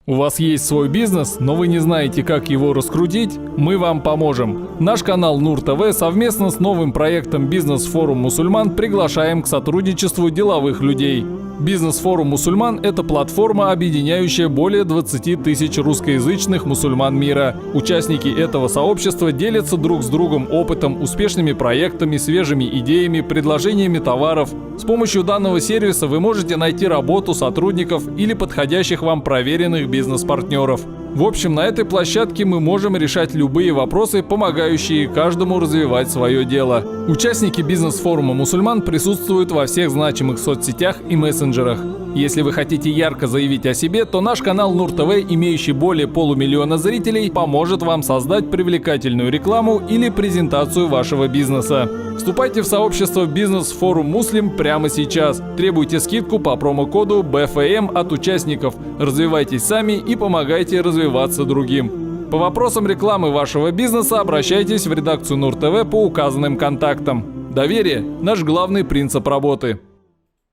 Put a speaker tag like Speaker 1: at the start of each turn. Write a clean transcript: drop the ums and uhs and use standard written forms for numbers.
Speaker 1: У вас есть свой бизнес, но вы не знаете, как его раскрутить? Мы вам поможем. Наш канал Нур ТВ совместно с новым проектом «Бизнес-форум мусульман» приглашаем к сотрудничеству деловых людей. «Бизнес-форум мусульман» – это платформа, объединяющая более 20 тысяч русскоязычных мусульман мира. Участники этого сообщества делятся друг с другом опытом, успешными проектами, свежими идеями, предложениями товаров. С помощью данного сервиса вы можете найти работу, сотрудников или подходящих вам проверенных бизнес-партнеров. В общем, на этой площадке мы можем решать любые вопросы, помогающие каждому развивать свое дело. Участники бизнес-форума мусульман присутствуют во всех значимых соцсетях и мессенджерах. Если вы хотите ярко заявить о себе, то наш канал Нур ТВ, имеющий более полумиллиона зрителей, поможет вам создать привлекательную рекламу или презентацию вашего бизнеса. Вступайте в сообщество «Бизнес-форум Муслим» прямо сейчас. Требуйте скидку по промокоду БФМ от участников. Развивайтесь сами и помогайте развиваться другим. По вопросам рекламы вашего бизнеса обращайтесь в редакцию Нур ТВ по указанным контактам. Доверие – наш главный принцип работы.